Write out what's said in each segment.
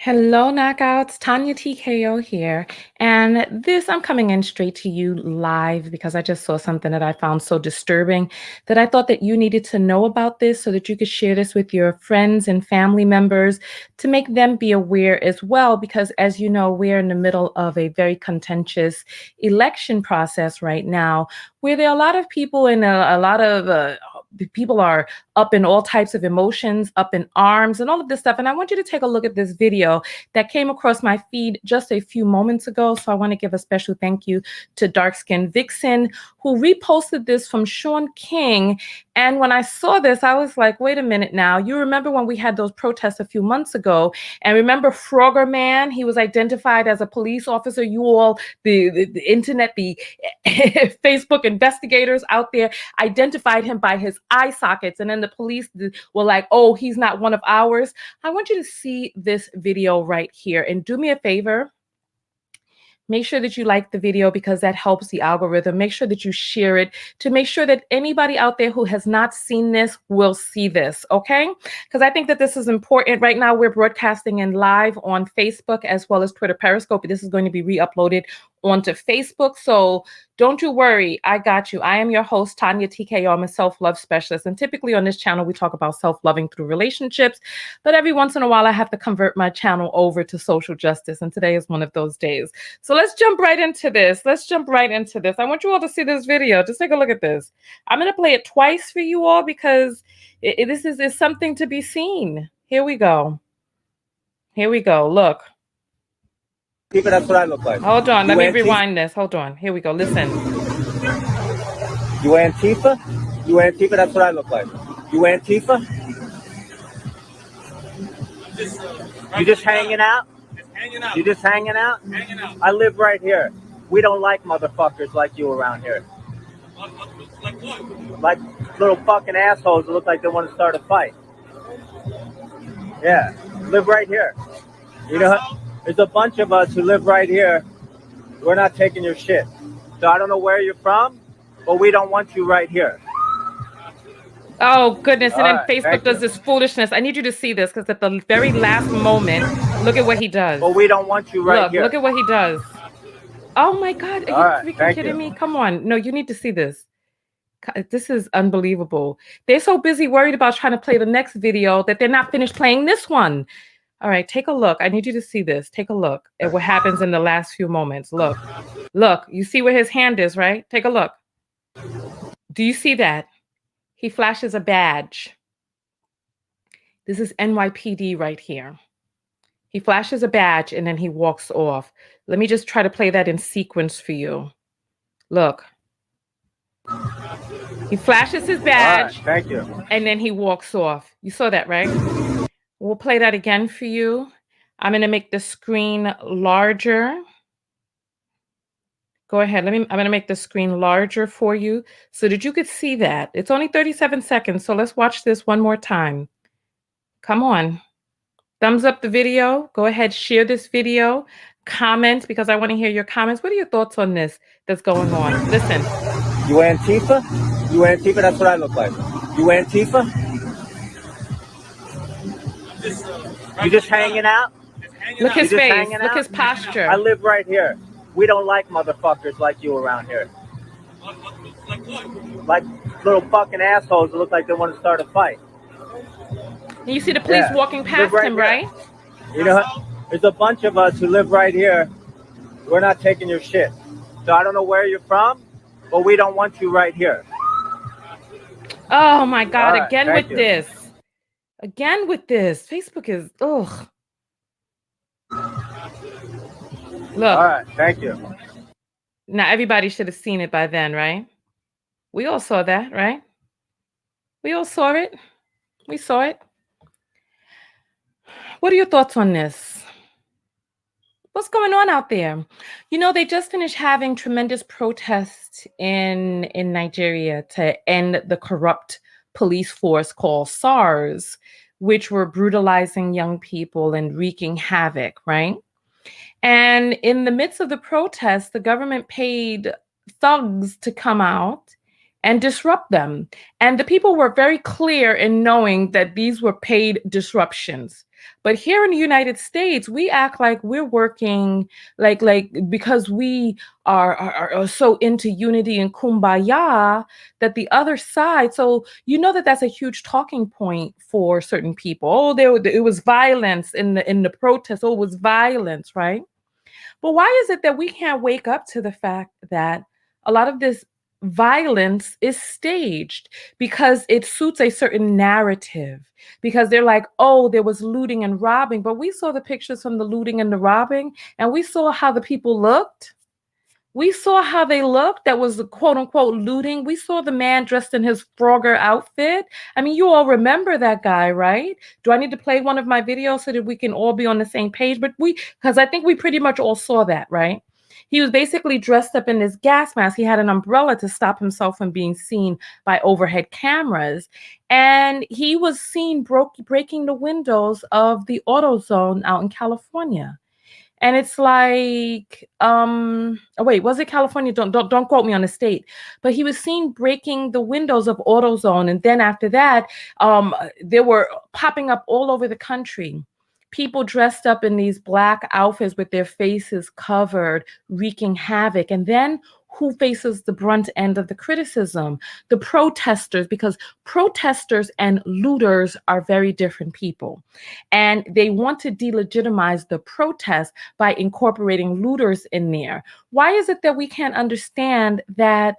Hello, knockouts. Tanya TKO here. And this, I'm coming in straight to you live because I just saw something that I found so disturbing that I thought that you needed to know about this so that you could share this with your friends and family members to make them be aware as well. Because as you know, we're in the middle of a very contentious election process right now where there are a lot of people and a lot of people are up in all types of emotions, up in arms, and all of this stuff. And I want you to take a look at this video that came across my feed just a few moments ago. So I want to give a special thank you to Dark Skin Vixen, who reposted this from Sean King. And when I saw this, I was like, wait a minute now. You remember when we had those protests a few months ago? And remember Frogger Man? He was identified as a police officer. You all, the internet, the Facebook investigators out there identified him by his eye sockets. And then the police were like, oh, he's not one of ours. I want you to see this video right here. And do me a favor. Make sure that you like the video because that helps the algorithm. Make sure that you share it to make sure that anybody out there who has not seen this will see this, okay? Because I think that this is important. Right now, we're broadcasting in live on Facebook as well as Twitter Periscope. This is going to be re-uploaded onto Facebook. So don't you worry. I got you. I am your host, Tanya TKO. I'm a self-love specialist. And typically on this channel, we talk about self-loving through relationships. But every once in a while, I have to convert my channel over to social justice. And today is one of those days. So let's jump right into this. I want you all to see this video. Just take a look at this. I'm going to play it twice for you all because this is something to be seen. Here we go. Look. People, that's what I look like. Hold on. Let me rewind this. Hold on. Here we go. Listen. You Antifa? You Antifa? That's what I look like. You Antifa? You just hanging out? You just hanging out? I live right here. We don't like motherfuckers like you around here. Like what? Like little fucking assholes that look like they want to start a fight. Yeah, live right here. You know, there's a bunch of us who live right here. We're not taking your shit. So I don't know where you're from, but we don't want you right here. Oh, goodness. And then All right, Facebook does this foolishness. I need you to see this because at the very last moment, look at what he does. But we don't want you right here. Look at what he does. Oh, my God. Are you freaking kidding me? Come on. No, you need to see this. This is unbelievable. They're so busy worried about trying to play the next video that they're not finished playing this one. All right, take a look. I need you to see this. Take a look at what happens in the last few moments. Look, you see where his hand is, right? Take a look. Do you see that? He flashes a badge. This is NYPD right here. He flashes a badge and then he walks off. Let me just try to play that in sequence for you. Look. He flashes his badge. All right, thank you. And then he walks off. You saw that, right? We'll play that again for you. I'm going to make the screen larger. Go ahead. I'm going to make the screen larger for you so that you could see that. It's only 37 seconds, so let's watch this one more time. Come on. Thumbs up the video. Go ahead, share this video. Comment, because I want to hear your comments. What are your thoughts on this that's going on? Listen. You Antifa? You Antifa? That's what I look like. You Antifa? You just hanging out? Look his face. Look his posture. I live right here. We don't like motherfuckers like you around here. Like what? Like little fucking assholes that look like they want to start a fight. And you see the police walking past him, right? You know, there's a bunch of us who live right here. We're not taking your shit. So I don't know where you're from, but we don't want you right here. Oh my God, right, again with this. Again with this. Facebook is, ugh. Look. All right, thank you. Now, everybody should have seen it by then, right? We all saw that, right? We all saw it. We saw it. What are your thoughts on this? What's going on out there? You know, they just finished having tremendous protests in Nigeria to end the corrupt police force called SARS, which were brutalizing young people and wreaking havoc, right? And in the midst of the protests, the government paid thugs to come out and disrupt them. And the people were very clear in knowing that these were paid disruptions. But here in the United States, we act like we're working like because we are so into unity and kumbaya that the other side. So you know that that's a huge talking point for certain people. Oh, it was violence in the protest. Oh, it was violence, right? But why is it that we can't wake up to the fact that a lot of this violence is staged because it suits a certain narrative? Because they're like, oh, there was looting and robbing, but we saw the pictures from the looting and the robbing, and we saw how the people looked. We saw how they looked that was quote unquote looting. We saw the man dressed in his Frogger outfit. I mean, you all remember that guy, right? Do I need to play one of my videos so that we can all be on the same page? Because I think we pretty much all saw that, right? He was basically dressed up in this gas mask. He had an umbrella to stop himself from being seen by overhead cameras. And he was seen breaking the windows of the AutoZone out in California. And it's like, oh wait, was it California? Don't quote me on the state. But he was seen breaking the windows of AutoZone, and then after that, they were popping up all over the country. People dressed up in these black outfits with their faces covered, wreaking havoc. And then who faces the brunt end of the criticism? The protesters, because protesters and looters are very different people. And they want to delegitimize the protest by incorporating looters in there. Why is it that we can't understand that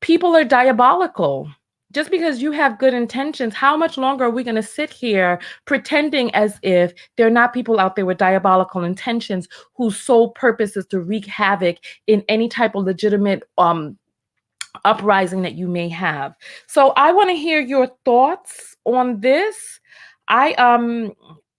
people are diabolical? Just because you have good intentions, how much longer are we going to sit here pretending as if there are not people out there with diabolical intentions whose sole purpose is to wreak havoc in any type of legitimate uprising that you may have? So I want to hear your thoughts on this. I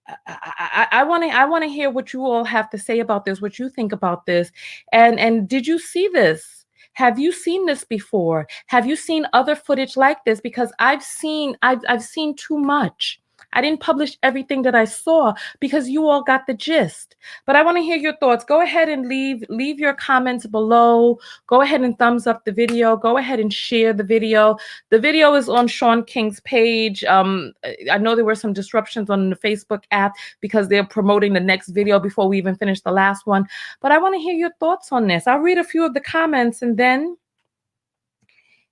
want to hear what you all have to say about this, what you think about this, and did you see this? Have you seen this before? Have you seen other footage like this? Because I've seen too much. I didn't publish everything that I saw because you all got the gist. But I want to hear your thoughts. Go ahead and leave your comments below. Go ahead and thumbs up the video. Go ahead and share the video. The video is on Sean King's page. I know there were some disruptions on the Facebook app because they're promoting the next video before we even finish the last one. But I want to hear your thoughts on this. I'll read a few of the comments and then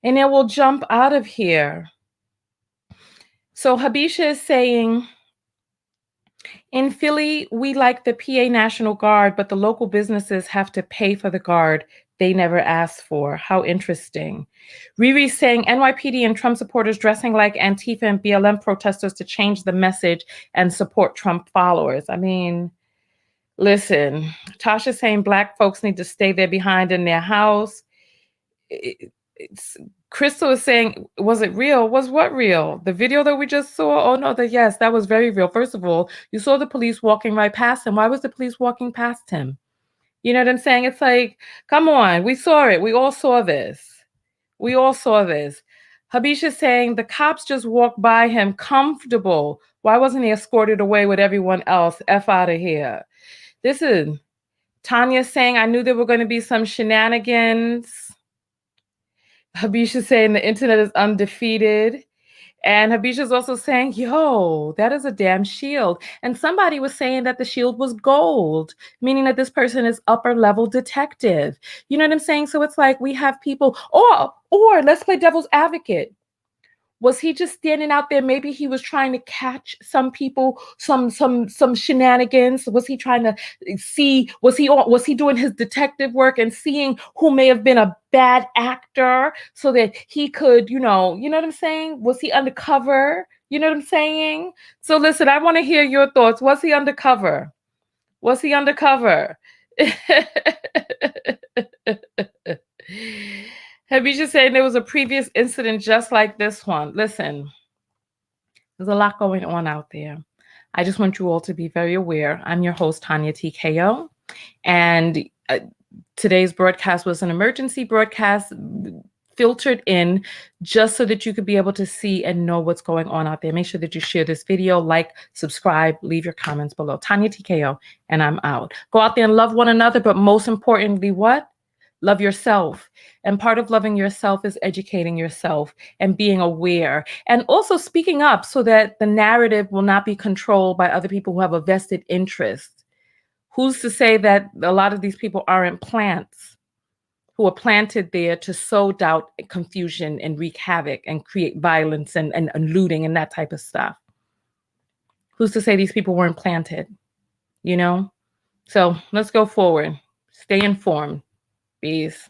we'll jump out of here. So Habisha is saying, in Philly, we like the PA National Guard, but the local businesses have to pay for the guard they never asked for. How interesting. Riri's saying NYPD and Trump supporters dressing like Antifa and BLM protesters to change the message and support Trump followers. I mean, listen, Tasha's saying Black folks need to stay there behind in their house. Crystal is saying, was it real? Was what real? The video that we just saw? Oh no, yes, that was very real. First of all, you saw the police walking right past him. Why was the police walking past him? You know what I'm saying? It's like, come on, we saw it. We all saw this. We all saw this. Habisha saying the cops just walked by him comfortable. Why wasn't he escorted away with everyone else? F out of here. This is Tanya saying, I knew there were going to be some shenanigans. Habisha saying the internet is undefeated. And Habisha's also saying, yo, that is a damn shield. And somebody was saying that the shield was gold, meaning that this person is upper level detective. You know what I'm saying? So it's like we have people, or let's play devil's advocate. Was he just standing out there? Maybe he was trying to catch some people, some shenanigans. Was he trying to see? Was he doing his detective work and seeing who may have been a bad actor so that he could, you know what I'm saying? Was he undercover? You know what I'm saying? So listen, I want to hear your thoughts. Was he undercover? Was he undercover? Habisha saying there was a previous incident just like this one. Listen, there's a lot going on out there. I just want you all to be very aware. I'm your host, Tanya TKO, and today's broadcast was an emergency broadcast filtered in just so that you could be able to see and know what's going on out there. Make sure that you share this video, like, subscribe, leave your comments below. Tanya TKO, and I'm out. Go out there and love one another, but most importantly, what? Love yourself. And part of loving yourself is educating yourself and being aware and also speaking up so that the narrative will not be controlled by other people who have a vested interest. Who's to say that a lot of these people aren't plants who are planted there to sow doubt, confusion, and wreak havoc and create violence and looting and that type of stuff? Who's to say these people weren't planted? You know? So let's go forward. Stay informed. Peace.